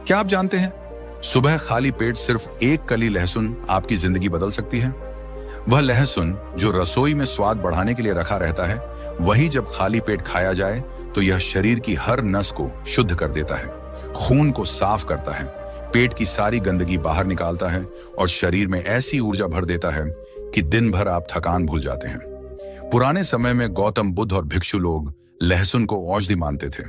क्या आप जानते हैं, सुबह खाली पेट सिर्फ एक कली लहसुन आपकी जिंदगी बदल सकती है। वह लहसुन जो रसोई में स्वाद बढ़ाने के लिए रखा रहता है, वही जब खाली पेट खाया जाए तो यह शरीर की हर नस को शुद्ध कर देता है, खून को साफ करता है, पेट की सारी गंदगी बाहर निकालता है और शरीर में ऐसी ऊर्जा भर देता है कि दिन भर आप थकान भूल जाते हैं। पुराने समय में गौतम बुद्ध और भिक्षु लोग लहसुन को औषधि मानते थे,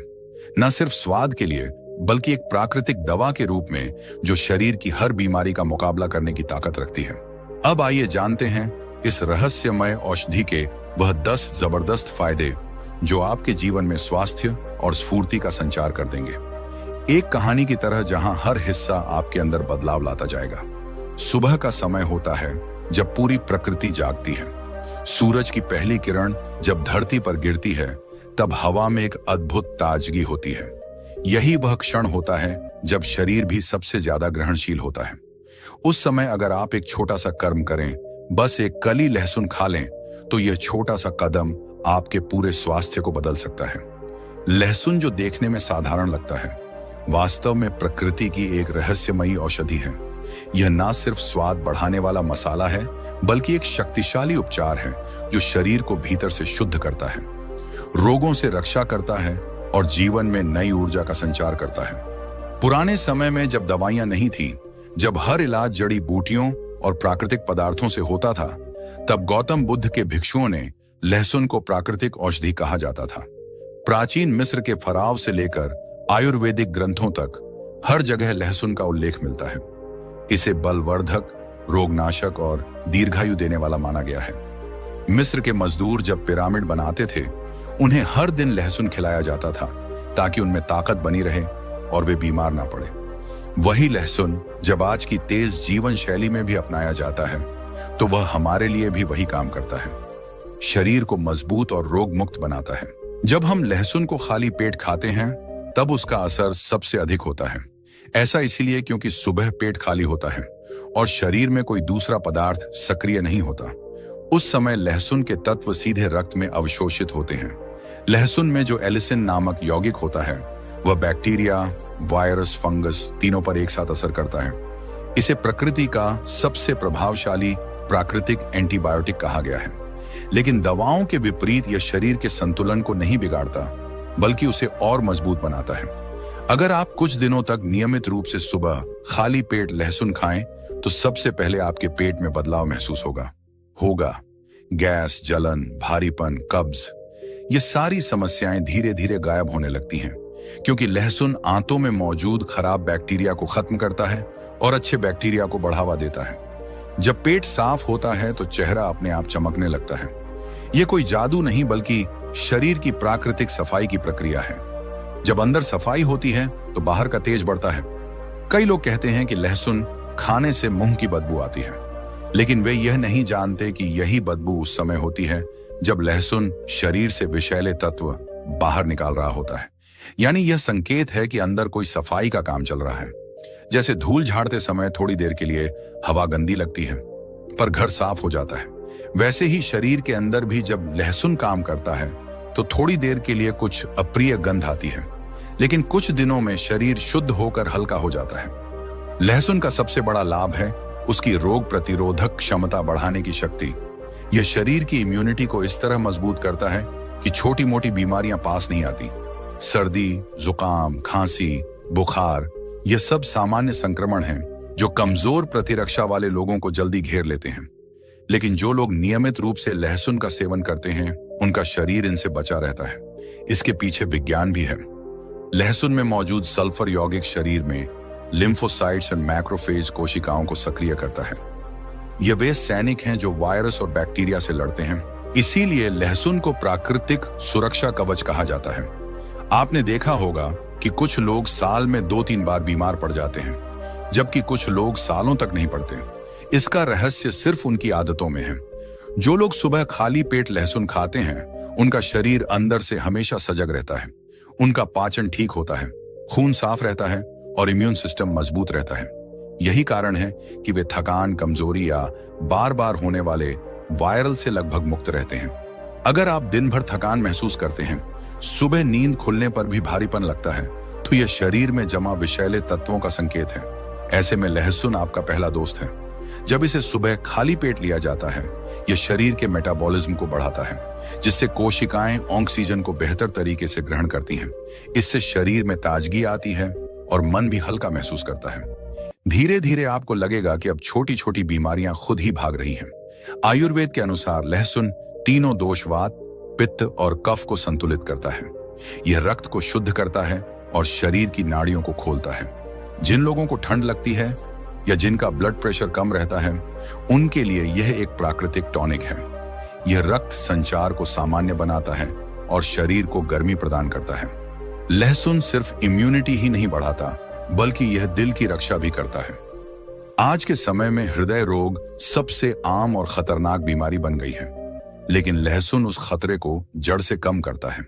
न सिर्फ स्वाद के लिए बल्कि एक प्राकृतिक दवा के रूप में जो शरीर की हर बीमारी का मुकाबला करने की ताकत रखती है। अब आइए जानते हैं इस रहस्यमय औषधि के वह 10 जबरदस्त फायदे जो आपके जीवन में स्वास्थ्य और स्फूर्ति का संचार कर देंगे। एक कहानी की तरह जहां हर हिस्सा आपके अंदर बदलाव लाता जाएगा। सुबह का समय होता है जब पूरी प्रकृति जागती है। सूरज की पहली किरण जब धरती पर गिरती है तब हवा में एक अद्भुत ताजगी होती है। यही वह क्षण होता है जब शरीर भी सबसे ज्यादा ग्रहणशील होता है। उस समय अगर आप एक छोटा सा कर्म करें, बस एक कली लहसुन खा लें, तो यह छोटा सा कदम आपके पूरे स्वास्थ्य को बदल सकता है। लहसुन जो देखने में साधारण लगता है, वास्तव में प्रकृति की एक रहस्यमयी औषधि है। यह ना सिर्फ स्वाद बढ़ाने वाला मसाला है, बल्कि एक शक्तिशाली उपचार है जो शरीर को भीतर से शुद्ध करता है, रोगों से रक्षा करता है और जीवन में नई ऊर्जा का संचार करता है। पुराने समय में जब दवाइयां नहीं थी, जब हर इलाज जड़ी बूटियों और प्राकृतिक पदार्थों से होता था, तब गौतम बुद्ध के भिक्षुओं ने लहसुन को प्राकृतिक औषधि कहा जाता था। प्राचीन मिस्र के फराव से लेकर आयुर्वेदिक ग्रंथों तक हर जगह लहसुन का उल्लेख मिलता है। इसे बलवर्धक, रोगनाशक और दीर्घायु देने वाला माना गया है। मिस्र के मजदूर जब पिरामिड बनाते थे, उन्हें हर दिन लहसुन खिलाया जाता था ताकि उनमें ताकत बनी रहे और वे बीमार ना पड़े। वही लहसुन जब आज की तेज जीवन शैली में भी अपनाया जाता है, तो वह हमारे लिए भी वही काम करता है, शरीर को मजबूत और रोग मुक्त बनाता है। जब हम लहसुन को खाली पेट खाते हैं, तब उसका असर सबसे अधिक होता है। ऐसा इसीलिए क्योंकि सुबह पेट खाली होता है और शरीर में कोई दूसरा पदार्थ सक्रिय नहीं होता। उस समय लहसुन के तत्व सीधे रक्त में अवशोषित होते हैं। लहसुन में जो एलिसिन नामक यौगिक होता है, वह बैक्टीरिया, वायरस, फंगस तीनों पर एक साथ असर करता है। इसे प्रकृति का सबसे प्रभावशाली प्राकृतिक एंटीबायोटिक कहा गया है। लेकिन दवाओं के विपरीत यह शरीर के संतुलन को नहीं बिगाड़ता, बल्कि उसे और मजबूत बनाता है। अगर आप कुछ दिनों तक नियमित रूप से सुबह खाली पेट लहसुन खाएं, तो सबसे पहले आपके पेट में बदलाव महसूस होगा। गैस, जलन, भारीपन, कब्ज, ये सारी समस्याएं धीरे धीरे गायब होने लगती हैं, क्योंकि लहसुन आंतों में मौजूद खराब बैक्टीरिया को खत्म करता है और अच्छे बैक्टीरिया को बढ़ावा देता है। जब पेट साफ होता है तो चेहरा अपने आप चमकने लगता है। यह कोई जादू नहीं, बल्कि शरीर की प्राकृतिक सफाई की प्रक्रिया है। जब अंदर सफाई होती है तो बाहर का तेज बढ़ता है। कई लोग कहते हैं कि लहसुन खाने से मुंह की बदबू आती है, लेकिन वे यह नहीं जानते कि यही बदबू उस समय होती है जब लहसुन शरीर से विषैले तत्व बाहर निकाल रहा होता है। यानी यह संकेत है कि अंदर कोई सफाई का काम चल रहा है। जैसे धूल झाड़ते समय थोड़ी देर के लिए हवा गंदी लगती है, पर घर साफ हो जाता है, वैसे ही शरीर के अंदर भी जब लहसुन काम करता है तो थोड़ी देर के लिए कुछ अप्रिय गंध आती है, लेकिन कुछ दिनों में शरीर शुद्ध होकर हल्का हो जाता है। लहसुन का सबसे बड़ा लाभ है उसकी रोग प्रतिरोधक क्षमता बढ़ाने की शक्ति। यह शरीर की इम्यूनिटी को इस तरह मजबूत करता है कि छोटी मोटी बीमारियां पास नहीं आती। सर्दी, जुकाम, खांसी, बुखार, ये सब सामान्य संक्रमण हैं जो कमजोर प्रतिरक्षा वाले लोगों को जल्दी घेर लेते हैं। लेकिन जो लोग नियमित रूप से लहसुन का सेवन करते हैं, उनका शरीर इनसे बचा रहता है। इसके पीछे विज्ञान भी है। लहसुन में मौजूद सल्फर यौगिक शरीर में लिम्फोसाइट्स और मैक्रोफेज कोशिकाओं को सक्रिय करता है। ये वे सैनिक हैं जो वायरस और बैक्टीरिया से लड़ते हैं। इसीलिए लहसुन को प्राकृतिक सुरक्षा कवच कहा जाता है। आपने देखा होगा कि कुछ लोग साल में 2-3 बार बीमार पड़ जाते हैं, जबकि कुछ लोग सालों तक नहीं पड़ते। इसका रहस्य सिर्फ उनकी आदतों में है। जो लोग सुबह खाली पेट लहसुन खाते हैं, उनका शरीर अंदर से हमेशा सजग रहता है। उनका पाचन ठीक होता है, खून साफ रहता है और इम्यून सिस्टम मजबूत रहता है। यही कारण है कि वे थकान, कमजोरी या बार बार होने वाले वायरल से लगभग मुक्त रहते हैं। अगर आप दिन भर थकान महसूस करते हैं, सुबह नींद खुलने पर भी भारीपन लगता है, तो यह शरीर में जमा विषैले तत्वों का संकेत है। ऐसे में लहसुन आपका पहला दोस्त है। जब इसे सुबह खाली पेट लिया जाता है, यह शरीर के मेटाबॉलिज्म को बढ़ाता है, जिससे कोशिकाएं ऑक्सीजन को बेहतर तरीके से ग्रहण करती हैं। इससे शरीर में ताजगी आती है और मन भी हल्का महसूस करता है। धीरे धीरे आपको लगेगा कि अब छोटी छोटी बीमारियां खुद ही भाग रही हैं। आयुर्वेद के अनुसार लहसुन तीनों दोषवात, पित्त और कफ को संतुलित करता है। यह रक्त को शुद्ध करता है और शरीर की नाड़ियों को खोलता है। जिन लोगों को ठंड लगती है या जिनका ब्लड प्रेशर कम रहता है, उनके लिए यह एक प्राकृतिक टॉनिक है। यह रक्त संचार को सामान्य बनाता है और शरीर को गर्मी प्रदान करता है। लहसुन सिर्फ इम्यूनिटी ही नहीं बढ़ाता, बल्कि यह दिल की रक्षा भी करता है। आज के समय में हृदय रोग सबसे आम और खतरनाक बीमारी बन गई है, लेकिन लहसुन उस खतरे को जड़ से कम करता है।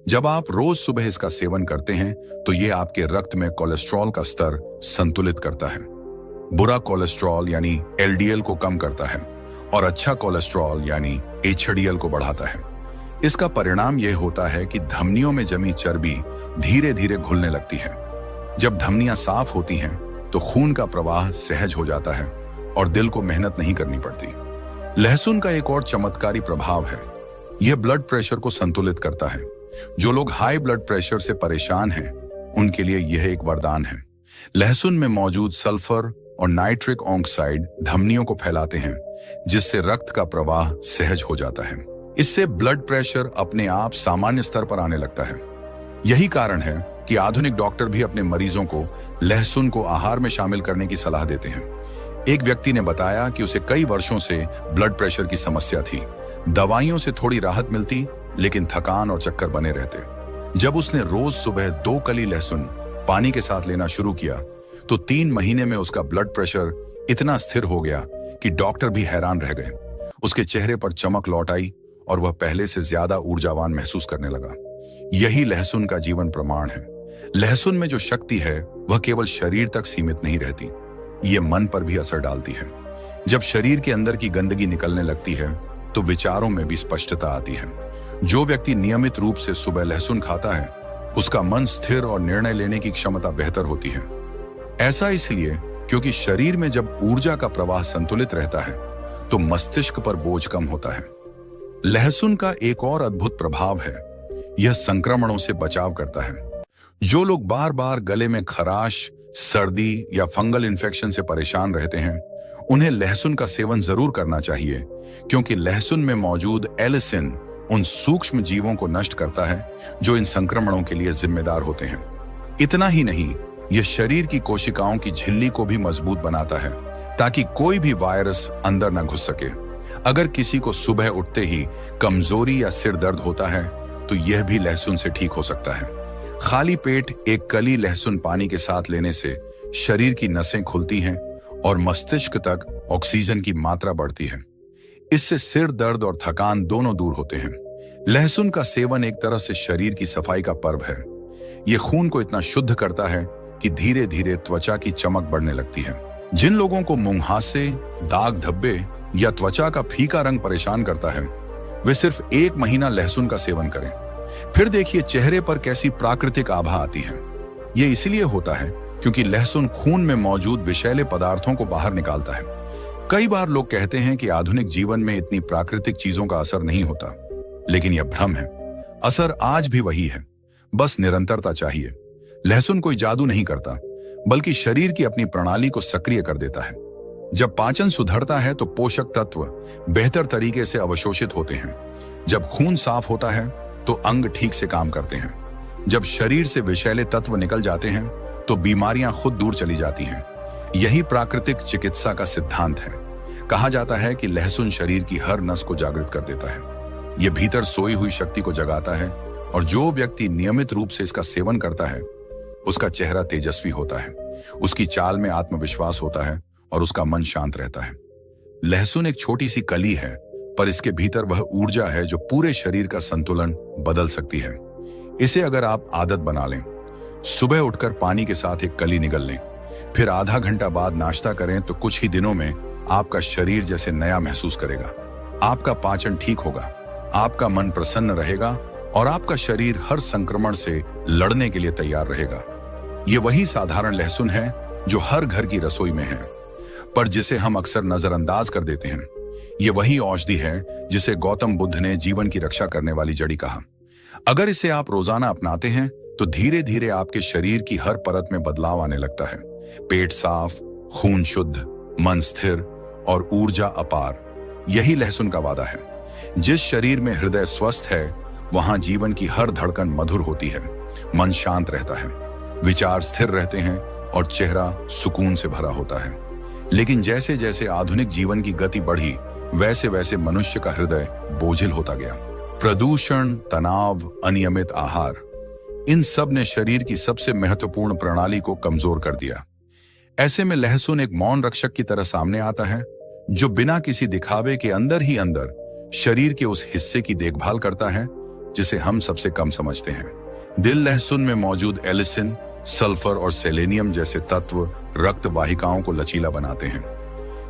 जब आप रोज सुबह इसका सेवन करते हैं तो यह आपके रक्त में कोलेस्ट्रॉल का स्तर संतुलित करता है। बुरा कोलेस्ट्रॉल यानी एलडीएल को कम करता है और अच्छा कोलेस्ट्रॉल यानी एचडीएल को बढ़ाता है। इसका परिणाम यह होता है कि धमनियों में जमी चर्बी धीरे धीरे घुलने लगती है। जब धमनियां साफ होती हैं तो खून का प्रवाह सहज हो जाता है और दिल को मेहनत नहीं करनी पड़ती। लहसुन का एक और चमत्कारी प्रभाव है, यह ब्लड प्रेशर को संतुलित करता है। जो लोग हाई ब्लड प्रेशर से परेशान हैं, उनके लिए यह एक वरदान है। लहसुन में मौजूद सल्फर और नाइट्रिक ऑक्साइड धमनियों को फैलाते हैं, जिससे रक्त का प्रवाह सहज हो जाता है। इससे ब्लड प्रेशर अपने आप सामान्य स्तर पर आने लगता है। यही कारण है कि आधुनिक डॉक्टर भी अपने मरीजों को लहसुन को आहार में शामिल करने की सलाह देते हैं। एक व्यक्ति ने बताया कि उसे कई वर्षों से ब्लड प्रेशर की समस्या थी। दवाइयों से थोड़ी राहत मिलती, लेकिन थकान और चक्कर बने रहते। जब उसने रोज सुबह 2 कली लहसुन पानी के साथ लेना शुरू किया तो 3 महीने में उसका ब्लड प्रेशर इतना स्थिर हो गया कि डॉक्टर भी हैरान रह गए। उसके चेहरे पर चमक लौट आई और वह पहले से ज्यादा ऊर्जावान महसूस करने लगा। यही लहसुन का जीवन प्रमाण है। लहसुन में जो शक्ति है वह केवल शरीर तक सीमित नहीं रहती, ये मन पर भी असर डालती है। जब शरीर के अंदर की गंदगी निकलने लगती है तो विचारों में भी स्पष्टता आती है। जो व्यक्ति नियमित रूप से सुबह लहसुन खाता है, उसका मन स्थिर और निर्णय लेने की क्षमता बेहतर होती है। ऐसा इसलिए क्योंकि शरीर में जब ऊर्जा का प्रवाह संतुलित रहता है तो मस्तिष्क पर बोझ कम होता है। लहसुन का एक और अद्भुत प्रभाव है, यह संक्रमणों से बचाव करता है। जो लोग बार बार गले में खराश, सर्दी या फंगल इन्फेक्शन से परेशान रहते हैं, उन्हें लहसुन का सेवन जरूर करना चाहिए, क्योंकि लहसुन में मौजूद एलिसिन उन सूक्ष्म जीवों को नष्ट करता है जो इन संक्रमणों के लिए जिम्मेदार होते हैं। इतना ही नहीं, यह शरीर की कोशिकाओं की झिल्ली को भी मजबूत बनाता है, ताकि कोई भी वायरस अंदर न घुस सके। अगर किसी को सुबह उठते ही कमजोरी या सिर दर्द होता है तो यह भी लहसुन से ठीक हो सकता है। खाली पेट 1 कली लहसुन पानी के साथ लेने से शरीर की नसें खुलती हैं और मस्तिष्क तक ऑक्सीजन की मात्रा बढ़ती है। इससे सिर दर्द और थकान दोनों दूर होते हैं। लहसुन का सेवन एक तरह से शरीर की सफाई का पर्व है। यह खून को इतना शुद्ध करता है कि धीरे धीरे त्वचा की चमक बढ़ने लगती है। जिन लोगों को मुंहासे, दाग धब्बे या त्वचा का फीका रंग परेशान करता है, वे सिर्फ 1 महीना लहसुन का सेवन करें। फिर देखिए चेहरे पर कैसी प्राकृतिक आभा आती है। यह इसलिए होता है क्योंकि लहसुन खून में मौजूद विषैले पदार्थों को बाहर निकालता है। कई बार लोग कहते हैं कि आधुनिक जीवन में इतनी प्राकृतिक चीजों का असर नहीं होता, लेकिन यह भ्रम है। असर आज भी वही है, बस निरंतरता चाहिए। लहसुन कोई जादू नहीं करता, बल्कि शरीर की अपनी प्रणाली को सक्रिय कर देता है। जब पाचन सुधरता है तो पोषक तत्व बेहतर तरीके से अवशोषित होते हैं। जब खून साफ होता है तो अंग ठीक से काम करते हैं। जब शरीर से विषैले तत्व निकल जाते हैं तो बीमारियां खुद दूर चली जाती हैं। यही प्राकृतिक चिकित्सा का सिद्धांत है। कहा जाता है कि लहसुन शरीर की हर नस को जागृत कर देता है। यह भीतर सोई हुई शक्ति को जगाता है और जो व्यक्ति नियमित रूप से इसका सेवन करता है, उसका चेहरा तेजस्वी होता है, उसकी चाल में आत्मविश्वास होता है और उसका मन शांत रहता है। लहसुन एक छोटी सी कली है, पर इसके भीतर वह ऊर्जा है जो पूरे शरीर का संतुलन बदल सकती है। इसे अगर आप आदत बना लें, सुबह उठकर पानी के साथ 1 कली निगल लें, फिर आधा घंटा बाद नाश्ता करें, तो कुछ ही दिनों में आपका शरीर जैसे नया महसूस करेगा। आपका पाचन ठीक होगा, आपका मन प्रसन्न रहेगा और आपका शरीर हर संक्रमण से लड़ने के लिए तैयार रहेगा। ये वही साधारण लहसुन है जो हर घर की रसोई में है, पर जिसे हम अक्सर नजरअंदाज कर देते हैं। ये वही औषधि है जिसे गौतम बुद्ध ने जीवन की रक्षा करने वाली जड़ी कहा। अगर इसे आप रोजाना अपनाते हैं तो धीरे धीरे आपके शरीर की हर परत में बदलाव आने लगता है। पेट साफ, खून शुद्ध, मन स्थिर और ऊर्जा अपार। यही लहसुन का वादा है। जिस शरीर में हृदय स्वस्थ है वहां जीवन की हर धड़कन मधुर होती है, मन शांत रहता है, विचार स्थिर रहते हैं और चेहरा सुकून से भरा होता है। लेकिन जैसे जैसे आधुनिक जीवन की गति बढ़ी, वैसे वैसे मनुष्य का हृदय बोझिल होता गया। प्रदूषण, तनाव, अनियमित आहार, इन सब ने शरीर की सबसे महत्वपूर्ण प्रणाली को कमजोर कर दिया। ऐसे में लहसुन एक मौन रक्षक की तरह सामने आता है, जो बिना किसी दिखावे के अंदर ही अंदर शरीर के उस हिस्से की देखभाल करता है जिसे हम सबसे कम समझते हैं। दिल लहसुन में मौजूद एलिसिन, सल्फर और सेलेनियम जैसे तत्व रक्त वाहिकाओं को लचीला बनाते हैं।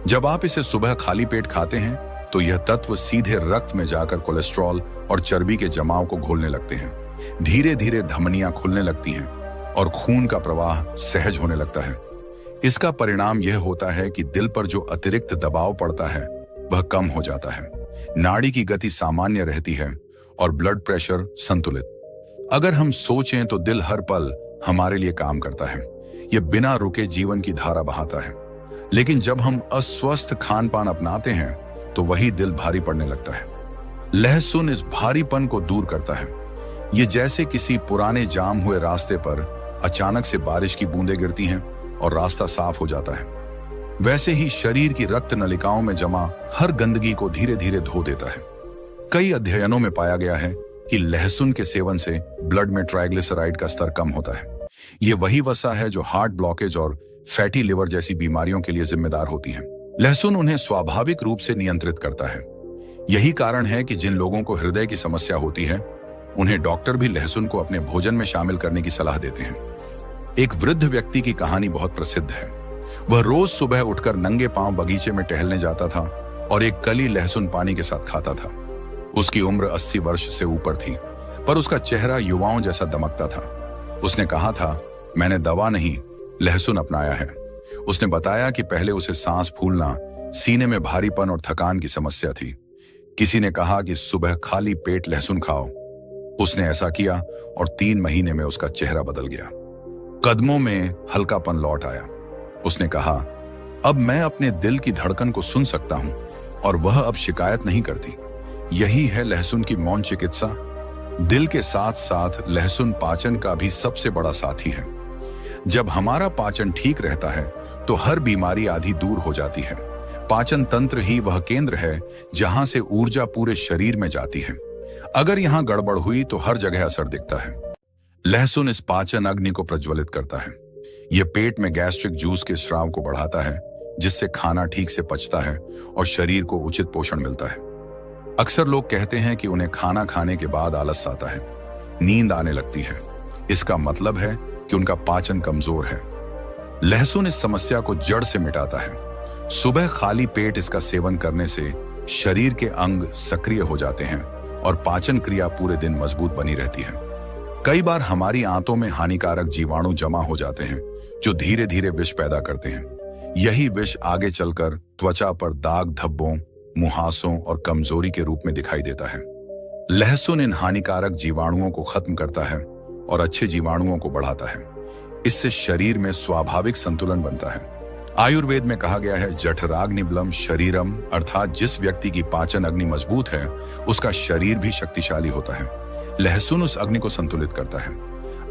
जब आप इसे सुबह खाली पेट खाते हैं तो यह तत्व सीधे रक्त में जाकर कोलेस्ट्रॉल और चर्बी के जमाव को घोलने लगते हैं। धीरे धीरे धमनियां खुलने लगती हैं और खून का प्रवाह सहज होने लगता है। इसका परिणाम यह होता है कि दिल पर जो अतिरिक्त दबाव पड़ता है वह कम हो जाता है, नाड़ी की गति सामान्य रहती है और ब्लड प्रेशर संतुलित। अगर हम सोचें तो दिल हर पल हमारे लिए काम करता है। यह बिना रुके जीवन की धारा बहाता है। लेकिन जब हम अस्वस्थ खान पान अपनाते हैं तो वही दिल भारी पड़ने लगता है। लहसुन इस भारीपन को दूर करता है। ये जैसे किसी पुराने जाम हुए रास्ते पर अचानक से बारिश की बूंदें गिरती हैं और रास्ता साफ हो जाता है, वैसे ही शरीर की रक्त नलिकाओं में जमा हर गंदगी को धीरे धीरे धो देता है। कई अध्ययनों में पाया गया है कि लहसुन के सेवन से ब्लड में ट्राइग्लिसराइड का स्तर कम होता है। ये वही वसा है जो हार्ट ब्लॉकेज और फैटी लिवर जैसी बीमारियों के लिए जिम्मेदार होती है। लहसुन उन्हें स्वाभाविक रूप से नियंत्रित करता है। यही कारण है कि जिन लोगों को हृदय की समस्या होती है उन्हें डॉक्टर भी लहसुन को अपने भोजन में शामिल करने की सलाह देते हैं। एक वृद्ध व्यक्ति की कहानी बहुत प्रसिद्ध है। वह रोज सुबह उठकर नंगे पांव बगीचे में टहलने जाता था और एक कली लहसुन पानी के साथ खाता था। उसकी उम्र 80 वर्ष से ऊपर थी, पर उसका चेहरा युवाओं जैसा दमकता था। उसने कहा था, मैंने दवा नहीं, लहसुन अपनाया है। उसने बताया कि पहले उसे सांस फूलना, सीने में भारीपन और थकान की समस्या थी। किसी ने कहा कि सुबह खाली पेट लहसुन खाओ। उसने ऐसा किया और 3 महीने में उसका चेहरा बदल गया। कदमों में हल्कापन लौट आया। उसने कहा, अब मैं अपने दिल की धड़कन को सुन सकता हूं और वह अब शिकायत नहीं करती। यही है लहसुन की मौन चिकित्सा। दिल के साथ साथ लहसुन पाचन का भी सबसे बड़ा साथी है। जब हमारा पाचन ठीक रहता है तो हर बीमारी आधी दूर हो जाती है। पाचन तंत्र ही वह केंद्र है जहां से ऊर्जा पूरे शरीर में जाती है। अगर यहां गड़बड़ हुई तो हर जगह असर दिखता है। लहसुन इस पाचन अग्नि को प्रज्वलित करता है। यह पेट में गैस्ट्रिक जूस के स्राव को बढ़ाता है, जिससे खाना ठीक से पचता है और शरीर को उचित पोषण मिलता है। अक्सर लोग कहते हैं कि उन्हें खाना खाने के बाद आलस आता है, नींद आने लगती है। इसका मतलब है कि उनका पाचन कमजोर है। लहसुन इस समस्या को जड़ से मिटाता है। सुबह खाली पेट इसका सेवन करने से शरीर के अंग सक्रिय हो जाते हैं और पाचन क्रिया पूरे दिन मजबूत बनी रहती है। कई बार हमारी आंतों में हानिकारक जीवाणु जमा हो जाते हैं जो धीरे धीरे विष पैदा करते हैं। यही विष आगे चलकर त्वचा पर दाग धब्बों, मुहासों और कमजोरी के रूप में दिखाई देता है। लहसुन इन हानिकारक जीवाणुओं को खत्म करता है और अच्छे जीवाणुओं को बढ़ाता है। इससे शरीर में स्वाभाविक संतुलन बनता है। आयुर्वेद में कहा गया है, जठराग्निबलम शरीरम, अर्थात जिस व्यक्ति की पाचन अग्नि मजबूत है उसका शरीर भी शक्तिशाली होता है। लहसुन उस अग्नि को संतुलित करता है।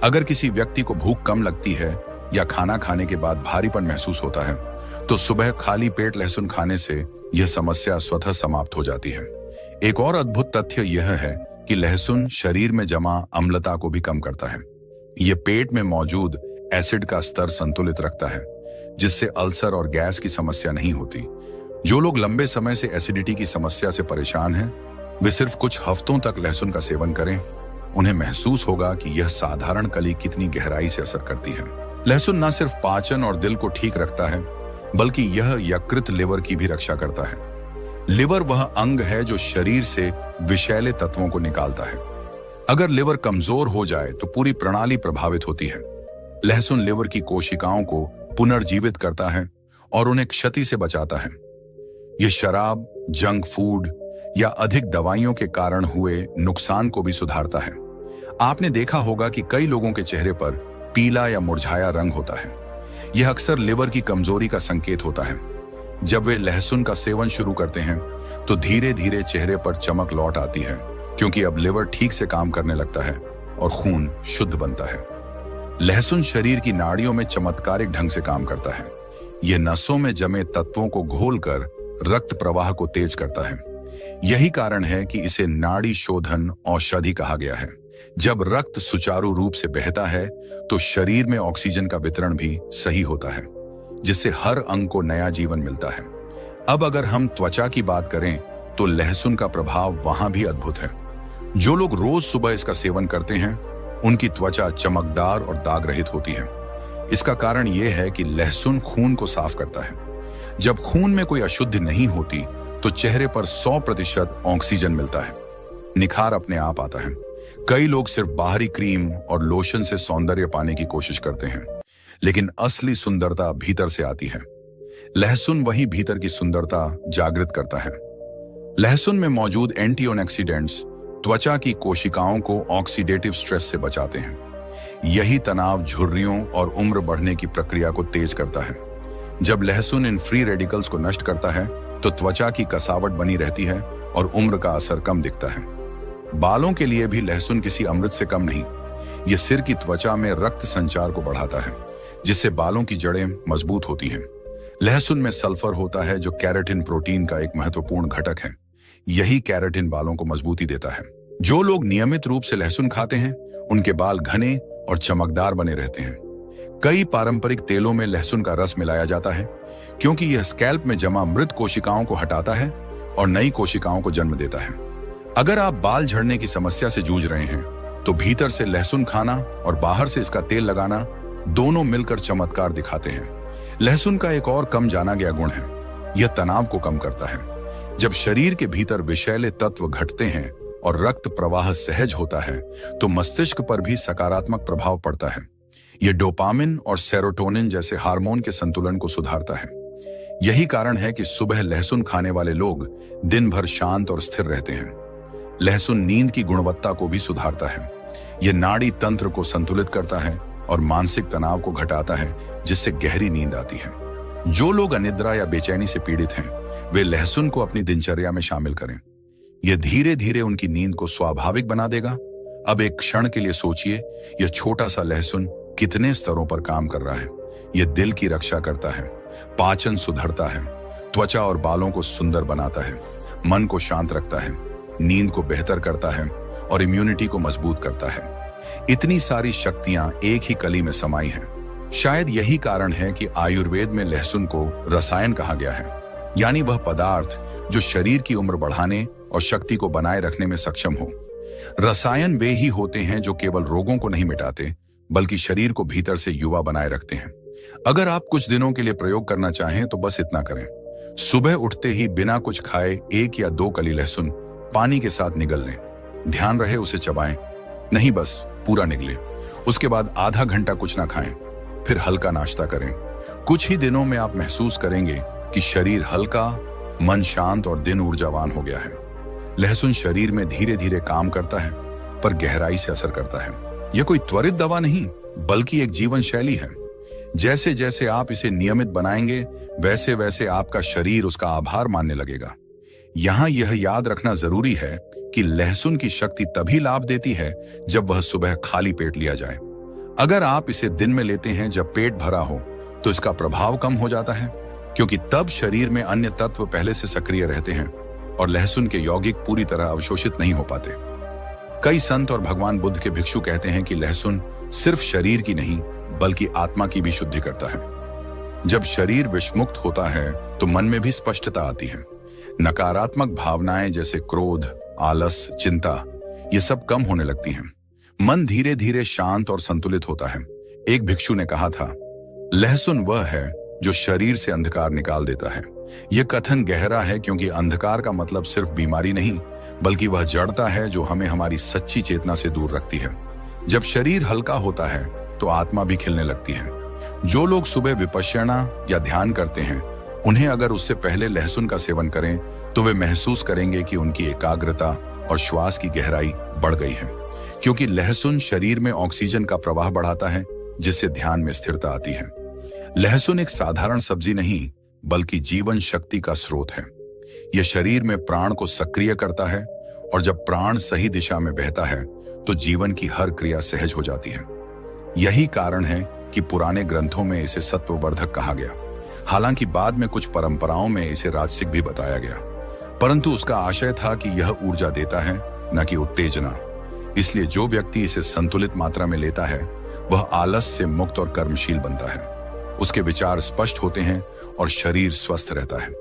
अगर किसी व्यक्ति को भूख कम लगती है या खाना खाने के बाद भारीपन महसूस होता है तो सुबह खाली पेट लहसुन खाने से यह समस्या स्वतः समाप्त हो जाती है। एक और अद्भुत तथ्य यह है कि लहसुन शरीर में जमा अम्लता को भी कम करता है। यह पेट में मौजूद एसिड का स्तर संतुलित रखता है, जिससे अल्सर और गैस की समस्या नहीं होती। जो लोग लंबे समय से एसिडिटी की समस्या से परेशान हैं, वे सिर्फ कुछ हफ्तों तक लहसुन का सेवन करें। उन्हें महसूस होगा कि यह साधारण कली कितनी गहराई से असर करती है। लहसुन न सिर्फ पाचन और दिल को ठीक रखता है, बल्कि यह यकृत लिवर की भी रक्षा करता है। लिवर वह अंग है जो शरीर से विषैले तत्वों को निकालता है। अगर लिवर कमजोर हो जाए तो पूरी प्रणाली प्रभावित होती है। लहसुन लिवर की कोशिकाओं को पुनर्जीवित करता है और उन्हें क्षति से बचाता है। यह शराब, जंक फूड या अधिक दवाइयों के कारण हुए नुकसान को भी सुधारता है। आपने देखा होगा कि कई लोगों के चेहरे पर पीला या मुरझाया रंग होता है। यह अक्सर लिवर की कमजोरी का संकेत होता है। जब वे लहसुन का सेवन शुरू करते हैं तो धीरे धीरे चेहरे पर चमक लौट आती है, क्योंकि अब लिवर ठीक से काम करने लगता है और खून शुद्ध बनता है। लहसुन शरीर की नाड़ियों में चमत्कारिक ढंग से काम करता है। यह नसों में जमे तत्वों को घोलकर रक्त प्रवाह को तेज करता है। यही कारण है कि इसे नाड़ी शोधन औषधि कहा गया है। जब रक्त सुचारू रूप से बहता है तो शरीर में ऑक्सीजन का वितरण भी सही होता है, जिससे हर अंग को नया जीवन मिलता है। अब अगर हम त्वचा की बात करें तो लहसुन का प्रभाव वहां भी अद्भुत है। जो लोग रोज सुबह इसका सेवन करते हैं उनकी त्वचा चमकदार और दाग रहित होती है। इसका कारण यह है कि लहसुन खून को साफ करता है। जब खून में कोई अशुद्धि नहीं होती तो चेहरे पर 100% ऑक्सीजन मिलता है, निखार अपने आप आता है। कई लोग सिर्फ बाहरी क्रीम और लोशन से सौंदर्य पाने की कोशिश करते हैं, लेकिन असली सुंदरता भीतर से आती है। लहसुन वही भीतर की सुंदरता जागृत करता है। लहसुन में मौजूद एंटीऑक्सीडेंट्स त्वचा की कोशिकाओं को ऑक्सीडेटिव स्ट्रेस से बचाते हैं। यही तनाव, झुर्रियों और उम्र बढ़ने की प्रक्रिया को तेज करता है। जब लहसुन इन फ्री रेडिकल्स को नष्ट करता है तो त्वचा की कसावट बनी रहती है और उम्र का असर कम दिखता है। बालों के लिए भी लहसुन किसी अमृत से कम नहीं। यह सिर की त्वचा में रक्त संचार को बढ़ाता है, जिससे बालों की जड़ें मजबूत होती हैं। लहसुन में सल्फर होता है, जो कैराटिन प्रोटीन का एक महत्वपूर्ण घटक है। यही कैराटिन बालों को मजबूती देता है। जो लोग नियमित रूप से लहसुन खाते हैं उनके बाल घने और चमकदार बने रहते हैं। कई पारंपरिक तेलों में लहसुन का रस मिलाया जाता है, क्योंकि यह स्कैल्प में जमा मृत कोशिकाओं को हटाता है और नई कोशिकाओं को जन्म देता है। अगर आप बाल झड़ने की समस्या से जूझ रहे हैं तो भीतर से लहसुन खाना और बाहर से इसका तेल लगाना दोनों मिलकर चमत्कार दिखाते हैं। लहसुन का एक और कम जाना गया गुण है, यह तनाव को कम करता है। जब शरीर के भीतर विषैले तत्व घटते हैं और रक्त प्रवाह सहज होता है तो मस्तिष्क पर भी सकारात्मक प्रभाव पड़ता है। यह डोपामिन और सेरोटोनिन जैसे हार्मोन के संतुलन को सुधारता है। यही कारण है कि सुबह लहसुन खाने वाले लोग दिन भर शांत और स्थिर रहते हैं। लहसुन नींद की गुणवत्ता को भी सुधारता है। यह नाड़ी तंत्र को संतुलित करता है और मानसिक तनाव को घटाता है, जिससे गहरी नींद आती है। जो लोग अनिद्रा या बेचैनी से पीड़ित हैं वे लहसुन को अपनी दिनचर्या में शामिल करें। यह धीरे धीरे उनकी नींद को स्वाभाविक बना देगा। अब एक क्षण के लिए सोचिए, यह छोटा सा लहसुन कितने स्तरों पर काम कर रहा है। यह दिल की रक्षा करता है, पाचन सुधरता है, त्वचा और बालों को सुंदर बनाता है, मन को शांत रखता है, नींद को बेहतर करता है और इम्यूनिटी को मजबूत करता है। इतनी सारी शक्तियां एक ही कली में समाई हैं। शायद यही कारण है कि आयुर्वेद में लहसुन को रसायन कहा गया है, यानी वह पदार्थ जो शरीर की उम्र बढ़ाने और शक्ति को बनाए रखने में सक्षम हो। रसायन वे ही होते हैं जो केवल रोगों को नहीं मिटाते, बल्कि शरीर को भीतर से युवा बनाए रखते हैं। अगर आप कुछ दिनों के लिए प्रयोग करना चाहें तो बस इतना करें। सुबह उठते ही बिना कुछ खाए 1 या 2 कली लहसुन पानी के साथ निगल लें। ध्यान रहे उसे चबाएं नहीं, बस पूरा निगले। उसके बाद आधा घंटा कुछ ना खाएं, फिर हल्का नाश्ता करें। कुछ ही दिनों में आप महसूस करेंगे कि शरीर हल्का, मन शांत और दिन ऊर्जावान हो गया है। लहसुन शरीर में धीरे धीरे काम करता है, पर गहराई से असर करता है। यह कोई त्वरित दवा नहीं, बल्कि एक जीवन शैली है। जैसे जैसे आप इसे नियमित बनाएंगे, वैसे वैसे आपका शरीर उसका आभार मानने लगेगा। यहां यह याद रखना जरूरी है कि लहसुन की शक्ति तभी लाभ देती है जब वह सुबह खाली पेट लिया जाए। अगर आप इसे दिन में लेते हैं जब पेट भरा हो तो इसका प्रभाव कम हो जाता है, क्योंकि तब शरीर में अन्य तत्व पहले से सक्रिय रहते हैं और लहसुन के यौगिक पूरी तरह अवशोषित नहीं हो पाते। कई संत और भगवान बुद्ध के भिक्षु कहते हैं कि लहसुन सिर्फ शरीर की नहीं बल्कि आत्मा की भी शुद्धि करता है। जब शरीर विषमुक्त होता है तो मन में भी स्पष्टता आती है। नकारात्मक भावनाएं जैसे क्रोध, आलस, चिंता, ये सब कम होने लगती हैं। मन धीरे धीरे शांत और संतुलित होता है। एक भिक्षु ने कहा था, लहसुन वह है जो शरीर से अंधकार निकाल देता है। यह कथन गहरा है, क्योंकि अंधकार का मतलब सिर्फ बीमारी नहीं बल्कि वह जड़ता है जो हमें हमारी सच्ची चेतना से दूर रखती है। जब शरीर हल्का होता है तो आत्मा भी खिलने लगती है। जो लोग सुबह विपश्यना या ध्यान करते हैं, उन्हें अगर उससे पहले लहसुन का सेवन करें तो वे महसूस करेंगे कि उनकी एकाग्रता और श्वास की गहराई बढ़ गई है, क्योंकि लहसुन शरीर में ऑक्सीजन का प्रवाह बढ़ाता है, जिससे ध्यान में स्थिरता आती है। लहसुन एक साधारण सब्जी नहीं, बल्कि जीवन शक्ति का स्रोत है। यह शरीर में प्राण को सक्रिय करता है, और जब प्राण सही दिशा में बहता है तो जीवन की हर क्रिया सहज हो जाती है। यही कारण है कि पुराने ग्रंथों में इसे सत्ववर्धक कहा गया। हालांकि बाद में कुछ परंपराओं में इसे राजसिक भी बताया गया, परंतु उसका आशय था कि यह ऊर्जा देता है, न कि उत्तेजना। इसलिए जो व्यक्ति इसे संतुलित मात्रा में लेता है वह आलस से मुक्त और कर्मशील बनता है। उसके विचार स्पष्ट होते हैं और शरीर स्वस्थ रहता है।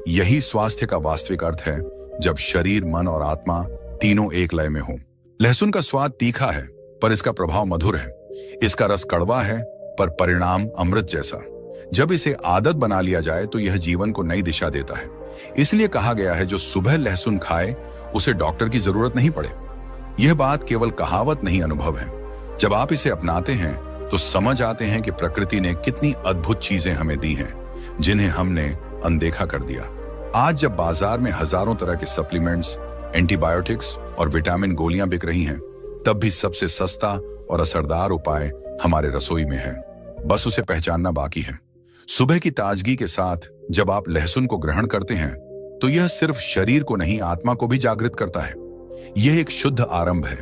यही स्वास्थ्य का वास्तविक अर्थ है, जब शरीर, मन और आत्मा तीनों एक लय में हो। लहसुन का स्वाद तीखा है, पर इसका प्रभाव मधुर है। इसका रस कड़वा है, पर परिणाम अमृत जैसा। जब इसे आदत बना लिया जाए तो यह जीवन को नई दिशा देता है। इसलिए कहा गया है, जो सुबह लहसुन खाए उसे डॉक्टर की जरूरत नहीं पड़े। यह बात केवल कहावत नहीं, अनुभव है। जब आप इसे अपनाते हैं तो समझ आते हैं कि प्रकृति ने कितनी अद्भुत चीजें हमें दी हैं, जिन्हें हमने अनदेखा कर दिया। आज जब बाजार में हजारों तरह के सप्लीमेंट्स, एंटीबायोटिक्स और विटामिन गोलियां बिक रही हैं, तब भी सबसे सस्ता और असरदार उपाय हमारे रसोई में है। बस उसे पहचानना बाकी है। सुबह की ताजगी के साथ जब आप लहसुन को ग्रहण करते हैं तो यह सिर्फ शरीर को नहीं, आत्मा को भी जागृत करता है। यह एक शुद्ध आरंभ है,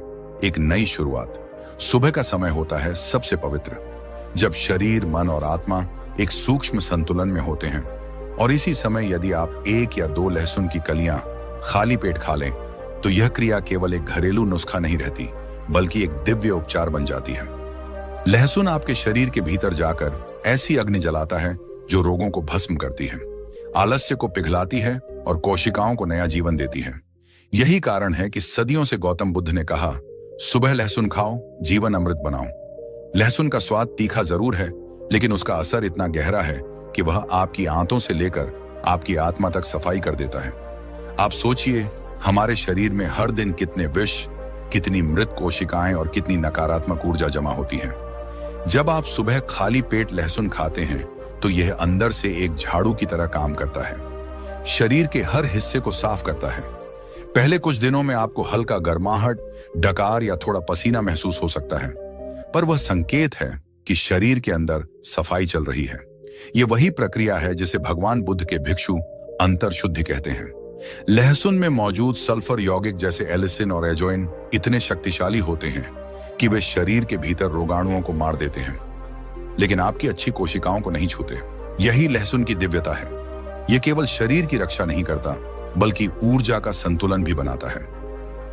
एक नई शुरुआत। सुबह का समय होता है सबसे पवित्र, जब शरीर, मन और आत्मा एक सूक्ष्म संतुलन में होते हैं। और इसी समय यदि आप 1 या 2 लहसुन की कलियां खाली पेट खा लें तो यह क्रिया केवल एक घरेलू नुस्खा नहीं रहती, बल्कि एक दिव्य उपचार बन जाती है। लहसुन आपके शरीर के भीतर जाकर ऐसी अग्नि जलाता है जो रोगों को भस्म करती है, आलस्य को पिघलाती है और कोशिकाओं को नया जीवन देती है। यही कारण है कि सदियों से गौतम बुद्ध ने कहा, सुबह लहसुन खाओ, जीवन अमृत बनाओ। लहसुन का स्वाद तीखा जरूर है, लेकिन उसका असर इतना गहरा है कि वह आपकी आंतों से लेकर आपकी आत्मा तक सफाई कर देता है। आप सोचिए, हमारे शरीर में हर दिन कितने विष, कितनी मृत कोशिकाएं और कितनी नकारात्मक ऊर्जा जमा होती है। जब आप सुबह खाली पेट लहसुन खाते हैं तो यह अंदर से एक झाड़ू की तरह काम करता है, शरीर के हर हिस्से को साफ करता है। पहले कुछ दिनों में आपको हल्का गर्माहट, डकार या थोड़ा पसीना महसूस हो सकता है, पर वह संकेत है कि शरीर के अंदर सफाई चल रही है। यह वही प्रक्रिया है जिसे भगवान बुद्ध के भिक्षु अंतर शुद्धि कहते हैं। लहसुन में मौजूद सल्फर यौगिक जैसे एलिसिन और एजोइन इतने शक्तिशाली होते हैं कि वे शरीर के भीतर रोगाणुओं को मार देते हैं, लेकिन आपकी अच्छी कोशिकाओं को नहीं छूते। यही लहसुन की दिव्यता है। यह केवल शरीर की रक्षा नहीं करता, बल्कि ऊर्जा का संतुलन भी बनाता है।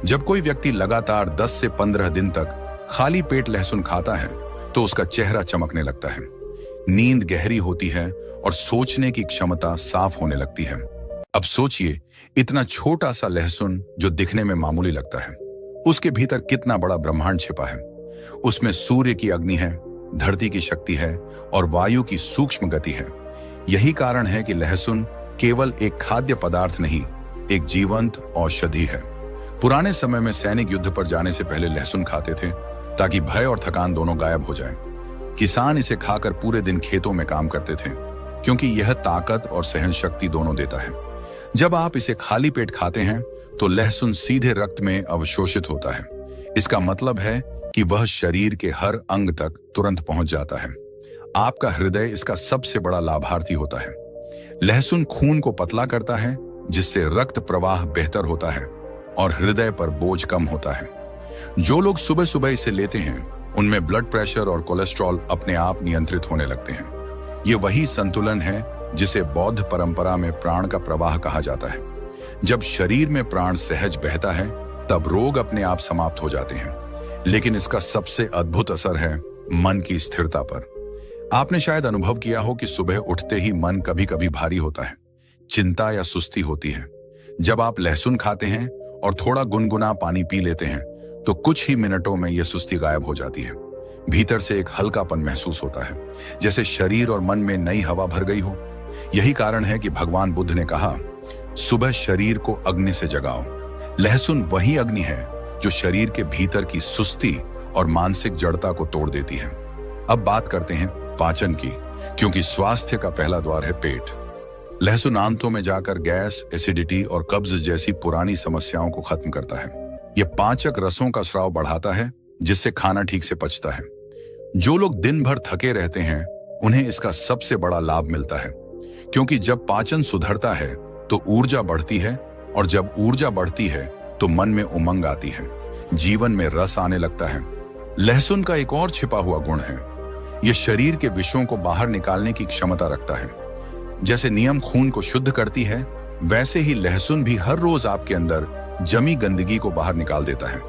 जब कोई व्यक्ति लगातार 10 से 15 दिन तक खाली पेट लहसुन खाता है तो उसका चेहरा चमकने लगता है, नींद गहरी होती है और सोचने की क्षमता साफ होने लगती है। अब सोचिए, इतना छोटा सा लहसुन जो दिखने में मामूली लगता है, उसके भीतर कितना बड़ा ब्रह्मांड छिपा है। उसमें सूर्य की अग्नि है, धरती की शक्ति है और वायु की सूक्ष्म गति है। यही कारण है कि लहसुन केवल एक खाद्य पदार्थ नहीं, एक जीवंत औषधि है। पुराने समय में सैनिक युद्ध पर जाने से पहले लहसुन खाते थे ताकि भय और थकान दोनों गायब हो जाए। किसान इसे खाकर पूरे दिन खेतों में काम करते थे, क्योंकि यह ताकत और सहन शक्ति दोनों देता है। जब आप इसे खाली पेट खाते हैं तो लहसुन सीधे रक्त में अवशोषित होता है। इसका मतलब है कि वह शरीर के हर अंग तक तुरंत पहुंच जाता है। आपका हृदय इसका सबसे बड़ा लाभार्थी होता है। लहसुन खून को पतला करता है, जिससे रक्त प्रवाह बेहतर होता है और हृदय पर बोझ कम होता है। जो लोग सुबह सुबह इसे लेते हैं, उनमें ब्लड प्रेशर और कोलेस्ट्रॉल अपने आप नियंत्रित होने लगते हैं। ये वही संतुलन है जिसे बौद्ध परंपरा में प्राण का प्रवाह कहा जाता है। जब शरीर में प्राण सहज बहता है, तब रोग अपने आप समाप्त हो जाते हैं। लेकिन इसका सबसे अद्भुत असर है मन की स्थिरता पर। आपने शायद अनुभव किया हो कि सुबह उठते ही मन कभी कभी भारी होता है, चिंता या सुस्ती होती है। जब आप लहसुन खाते हैं और थोड़ा गुनगुना पानी पी लेते हैं तो कुछ ही मिनटों में यह सुस्ती गायब हो जाती है। भीतर से एक हल्कापन महसूस होता है, जैसे शरीर और मन में नई हवा भर गई हो। यही कारण है कि भगवान बुद्ध ने कहा, सुबह शरीर को अग्नि से जगाओ। लहसुन वही अग्नि है जो शरीर के भीतर की सुस्ती और मानसिक जड़ता को तोड़ देती है। अब बात करते हैं पाचन की, क्योंकि स्वास्थ्य का पहला द्वार है पेट। लहसुन आंतों में जाकर गैस, एसिडिटी और कब्ज जैसी पुरानी समस्याओं को खत्म करता है। यह पाचक रसों का स्राव बढ़ाता है, जिससे खाना ठीक से पचता है। जो लोग दिन भर थके रहते हैं उन्हें इसका सबसे बड़ा लाभ मिलता है, क्योंकि जब पाचन सुधरता है तो ऊर्जा बढ़ती है, और जब ऊर्जा बढ़ती है तो मन में उमंग आती है, जीवन में रस आने लगता है। लहसुन का एक और छिपा हुआ गुण है, यह शरीर के विषों को बाहर निकालने की क्षमता रखता है। जैसे नीम खून को शुद्ध करती है, वैसे ही लहसुन भी हर रोज आपके अंदर जमी गंदगी को बाहर निकाल देता है।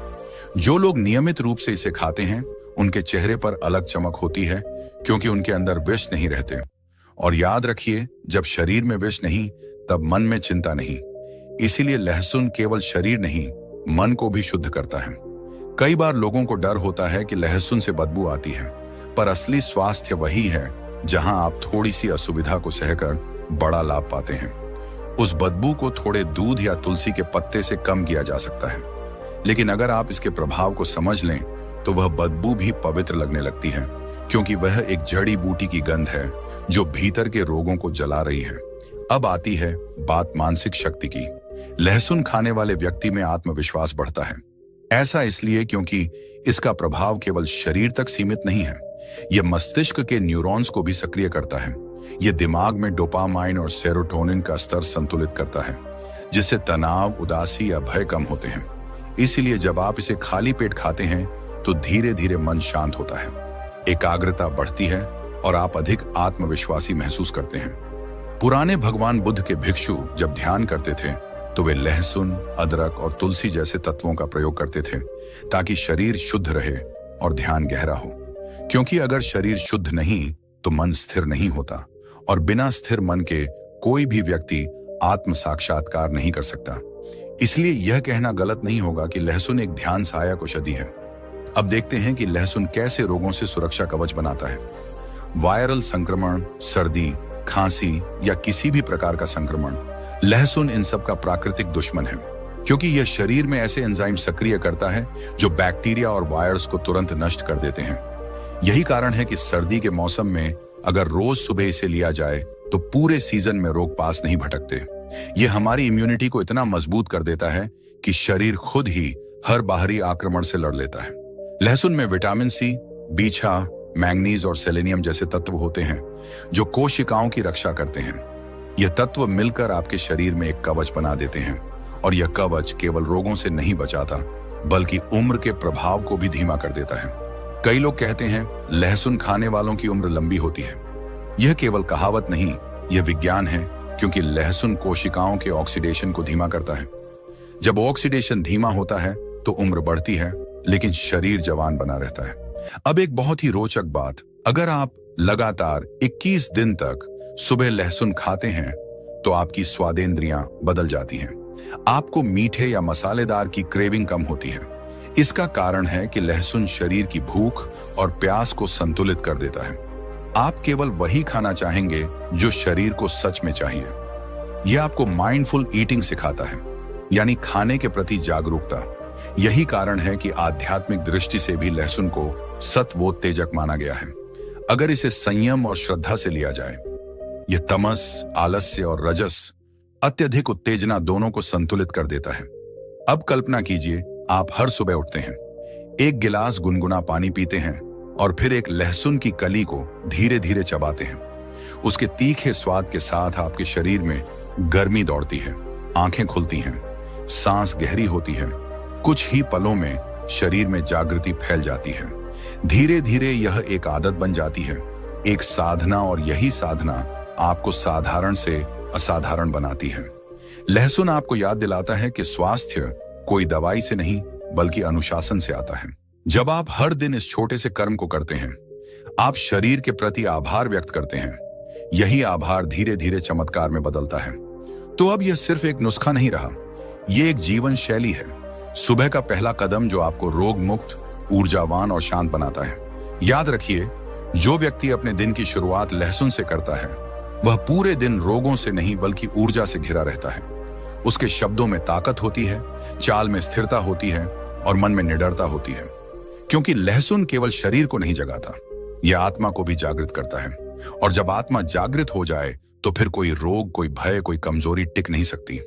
जो लोग नियमित रूप से इसे खाते हैं उनके चेहरे पर अलग चमक होती है, क्योंकि उनके अंदर विष नहीं रहते। और याद रखिए, जब शरीर में विष नहीं तब मन में चिंता नहीं। इसीलिए लहसुन केवल शरीर नहीं, मन को भी शुद्ध करता है। कई बार लोगों को डर होता है कि लहसुन से बदबू आती है, पर असली स्वास्थ्य वही है जहां आप थोड़ी सी असुविधा को सहकर बड़ा लाभ पाते हैं। उस बदबू को थोड़े दूध या तुलसी के पत्ते से कम किया जा सकता है, लेकिन अगर आप इसके प्रभाव को समझ लें तो वह बदबू भी पवित्र लगने लगती है, क्योंकि वह एक जड़ी बूटी की गंध है जो भीतर के रोगों को जला रही है। अब आती है बात मानसिक शक्ति की। लहसुन खाने वाले व्यक्ति में आत्मविश्वास बढ़ता है। ऐसा इसलिए क्योंकि इसका प्रभाव केवल शरीर तक सीमित नहीं है, यह मस्तिष्क के न्यूरॉन्स को भी सक्रिय करता है। यह दिमाग में डोपामाइन और सेरोटोनिन का स्तर संतुलित करता है, जिससे तनाव, उदासी या भय कम होते हैं। इसलिए जब आप इसे खाली पेट खाते हैं तो धीरे धीरे मन शांत होता है, एकाग्रता बढ़ती है और आप अधिक आत्मविश्वासी महसूस करते हैं। पुराने भगवान बुद्ध के भिक्षु जब ध्यान करते थे तो वे लहसुन, अदरक और तुलसी जैसे तत्वों का प्रयोग करते थे, ताकि शरीर शुद्ध रहे और ध्यान गहरा हो। क्योंकि अगर शरीर शुद्ध नहीं तो मन स्थिर नहीं होता, और बिना स्थिर मन के कोई भी व्यक्ति आत्म साक्षात्कार नहीं कर सकता। इसलिए यह कहना गलत नहीं होगा कि लहसुन एक ध्यान सहायक औषधि है। अब देखते हैं कि लहसुन कैसे रोगों से सुरक्षा कवच बनाता है। वायरल संक्रमण, सर्दी, खांसी या किसी भी प्रकार का संक्रमण, लहसुन इन सब का प्राकृतिक दुश्मन है, क्योंकि यह शरीर में ऐसे एंजाइम सक्रिय करता है जो बैक्टीरिया और वायरस को तुरंत नष्ट कर देते हैं। यही कारण है कि सर्दी के मौसम में अगर रोज सुबह इसे लिया जाए तो पूरे सीजन में रोग पास नहीं भटकते। यह हमारी इम्यूनिटी को इतना मजबूत कर देता है कि शरीर खुद ही हर बाहरी आक्रमण से लड़ लेता है। लहसुन में विटामिन सी, बीछा, मैंगनीज और सेलेनियम जैसे तत्व होते हैं जो कोशिकाओं की रक्षा करते हैं। यह तत्व मिलकर आपके शरीर में एक कवच बना देते हैं, और यह कवच केवल रोगों से नहीं बचाता बल्कि उम्र के प्रभाव को भी धीमा कर देता है। कई लोग कहते हैं लहसुन खाने वालों की उम्र लंबी होती है। यह केवल कहावत नहीं, यह विज्ञान है, क्योंकि लहसुन कोशिकाओं के ऑक्सीडेशन को धीमा करता है। जब ऑक्सीडेशन धीमा होता है तो उम्र बढ़ती है, लेकिन शरीर जवान बना रहता है। अब एक बहुत ही रोचक बात, अगर आप लगातार 21 दिन तक सुबह लहसुन खाते हैं तो आपकी स्वादेंद्रियां बदल जाती हैं। आपको मीठे या मसालेदार की क्रेविंग कम होती है। इसका कारण है कि लहसुन शरीर की भूख और प्यास को संतुलित कर देता है। आप केवल वही खाना चाहेंगे जो शरीर को सच में चाहिए। यह आपको माइंडफुल ईटिंग सिखाता है, यानी खाने के प्रति जागरूकता। यही कारण है कि आध्यात्मिक दृष्टि से भी लहसुन को सत्वोत्तेजक माना गया है। अगर इसे संयम और श्रद्धा से लिया जाए, यह तमस, आलस्य और रजस, अत्यधिक उत्तेजना दोनों को संतुलित कर देता है। अब कल्पना कीजिए, आप हर सुबह उठते हैं, एक गिलास गुनगुना पानी पीते हैं और फिर एक लहसुन की कली को धीरे धीरे चबाते हैं। उसके तीखे स्वाद के साथ आपके शरीर में गर्मी दौड़ती है, आंखें खुलती हैं, सांस गहरी होती है। कुछ ही पलों में शरीर में जागृति फैल जाती है। धीरे धीरे यह एक आदत बन जाती है, एक साधना, और यही साधना आपको साधारण से असाधारण बनाती है। लहसुन आपको याद दिलाता है कि स्वास्थ्य कोई दवाई से नहीं बल्कि अनुशासन से आता है। जब आप हर दिन इस छोटे से कर्म को करते हैं, आप शरीर के प्रति आभार व्यक्त करते हैं। यही आभार धीरे धीरे चमत्कार में बदलता है। तो अब यह सिर्फ एक नुस्खा नहीं रहा, यह एक जीवन शैली है। सुबह का पहला कदम जो आपको रोग मुक्त, ऊर्जावान और शांत बनाता है। याद रखिए, जो व्यक्ति अपने दिन की शुरुआत लहसुन से करता है वह पूरे दिन रोगों से नहीं बल्कि ऊर्जा से घिरा रहता है। उसके शब्दों में ताकत होती है, चाल में स्थिरता होती है और मन में निडरता होती है। क्योंकि लहसुन केवल शरीर को नहीं जगाता, यह आत्मा को भी जागृत करता है। और जब आत्मा जागृत हो जाए तो फिर कोई रोग, कोई भय, कोई कमजोरी टिक नहीं सकती।